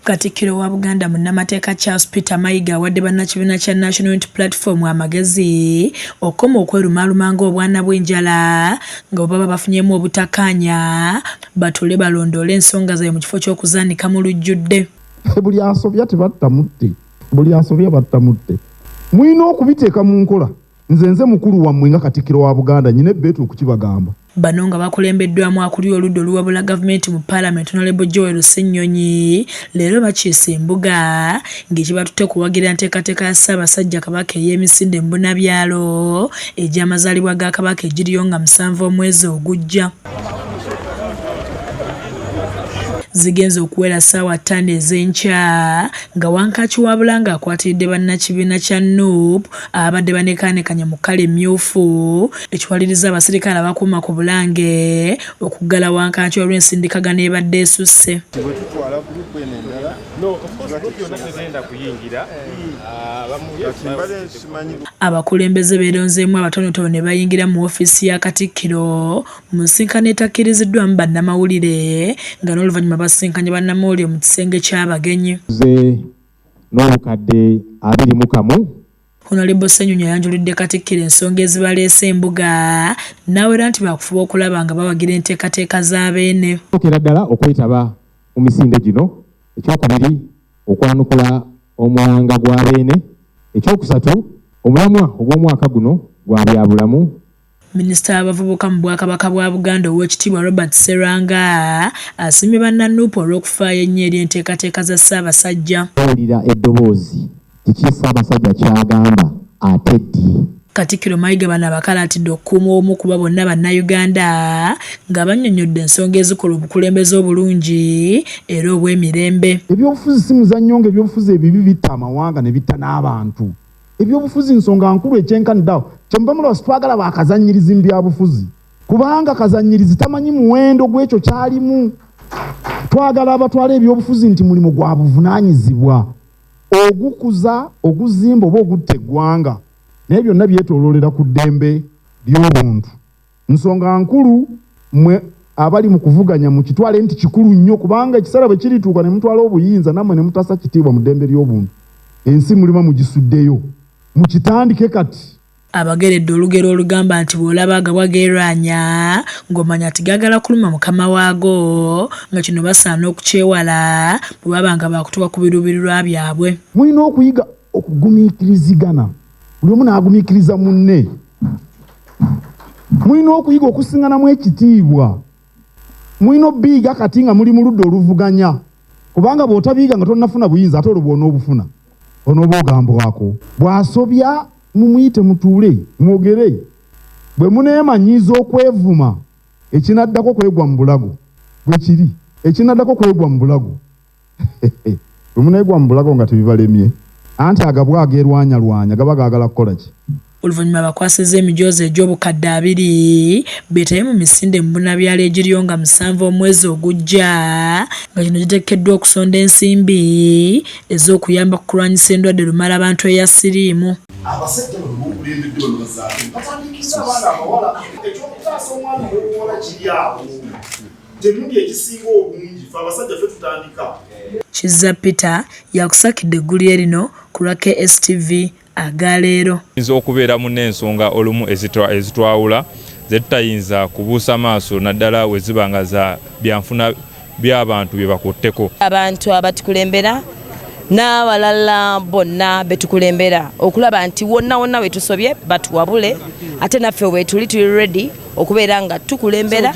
Katikkiro wa Buganda munnamateeka Charles Peter Mayiga awadde bannakibiina kya National Unity Platform amagezi okukoma okwerumaaluma ng'obwana bw'enjala nga bwe baba bafunyemu obutakkaanya batuule balondoole ensonga zaabwe mu kifo ky'okuzaanika mu lujjudde. Buli asobya tebattamutte, buli asobya battamutte. Mulina okubiteeka mu nkola. Nze mukulu wammwe nga Katikkiro wa Buganda nyina ebbeetu okukibagamba. Bano nga bakulembeddwamu akuli oludda oluwabula gavumenti mu Parliament Honorable Joel Ssenyonyi leero bakiise embuga ng'ekibatutte kuwagira nteekateeka ya Ssaabasajja Kabaka ey'emisinde mu Bunabyalo egy'amazaalibwa ga Kabaka egiriyo nga 7 omwezi ogujja. Zigenze okuwera ssaawa 5 ez'enkya nga Wankaaki wa Bulanga akwatiridde bannakibiina kya NUP abadde banekaanekanya mu kkala emmyufu ekiwaliriza abasirikale abakuuma ku Bulange okuggala Wankaaki olw'ensindikagano ebadde esusse. Abakulembeze beeronzeemu abatonotono ne bayingira mu woofiisi ya Katikkiro mu nsisinkano etakkiriziddwamu bannamawulire nga n'oluvannyuma basinkanye bannamawulire mu kisenge ky'abagenyi. N'obukadde 21. Honorable Ssenyonyi ayanjulidde Katikkiro ensonga ezibaleese embuga n'awera nti baakufuba okulaba nga bawagira enteekateeka z'abeene. Okera ddala okwetaba mu misinde gino, ekyokubiri okwanukula omwanga gw'abeene, ekyokusatu omulamwa ogw'omwaka guno gwa byabulamu. Minisita w'abavubuka mu Bwakabaka bwa Buganda Oweekitiibwa Robert Sserwanga asiimye banna NUP olw'okufaayo ennyo eri enteekateeka za Ssaabasajja. Owulira eddoboozi kiki Ssaabasajja ky'agamba ate ddi. Katikkiro Mayiga bano abakalaatidde okukuuma omu kuba bonna bannayuganda nga bannyonnyodde ensonga ezikola obukulembeze obulungi era obw'emirembe. Ebyobufuzi si muzannyo ng'ebyobufuzi ebibi bitta amawanga ne bitta n'abantu. Ebyobufuzi nsonga nkulu ekyenkaniddawo kyemubamula sitwagala bakazannyirizi mu byabufuzi kubanga kazannyirizi tamanyi muwendo gw'ekyo kyalimu. Twagala abatwala ebyobufuzi nti mulimu gwa buvunaanyizibwa ogukuza oguzimba oba ogutta eggwanga naye byonna byetooloolera ku ddembe ly'obuntu. Nsonga nkulu mwe abali mu kuvuganya mu kitwale nti kikulu nnyo kubanga ekiseera bwe kirituuka ne mutwala obuyinza nammwe ne mutasa kitiibwa mu ddembe ly'obuntu. Ensi mulima mugisuddeyo mukitandike kati. Abageredde olugero olugamba nti bw'olaba agabwa geerwanya ng'omanya ati gaagala kuluma mukama waago nga kino basaana okukyewala bwe baba nga baakutuka ku biruubirirwa byabwe. Mulina okuyiga okugumiikirizigana, buli omu n'agumiikiriza munne. Mulina okuyiga okusiŋŋanamu ekitiibwa. Mulina obbiiga kati nga muli mu ludda oluvuganya kubanga bw'otabiiga nga tonnafuna buyinza ate olwo bw'onoobufuna onooba ogambwako. Bw'asobya mumuyite mutuule mwogere. Bwe muneemanyiiza okwevuma ekinaddako kwegwa mu bulago bwe kiri ekinaddako kwegwa mu bulago. Bwe muneegwa mu bulago nga tebibalemye anti agabwa ageerwanyalwanya gaba gaagala kukola ki? Oluvannyuma bakwasizza emijoozi egy'obukadde 2 beetabe mu misinde mu Bunabyalo egiriyo nga 7 omwezi ogujja nga kino giteekeddwa okusonda ensimbi ez'okuyamba ku kulwanyisa endwadde lumala abantu eya siriimu. Abasajja b'obukulembedde bano bazaale batandiikiriza abaana abawala ekyokutaasa omwana ow'obuwala kiri awo temuli ekisinga obungi fe abasajja fe tutandika. Kizza Peter yakusakidde eggulire lino ku lwa KSTV agaleero. Nzo okubeera mu n'ensonga olumu ezitwawula ze tutayinza kubuusa maaso naddala we ziba nga za byanfuna by'abantu bye bakutteko. Abantu abatukulembera n'abalala bonna betukulembera okulaba nti wonna wonna we tusobye batuwabule ate naffe we tuli ready okubeera nga tukulembera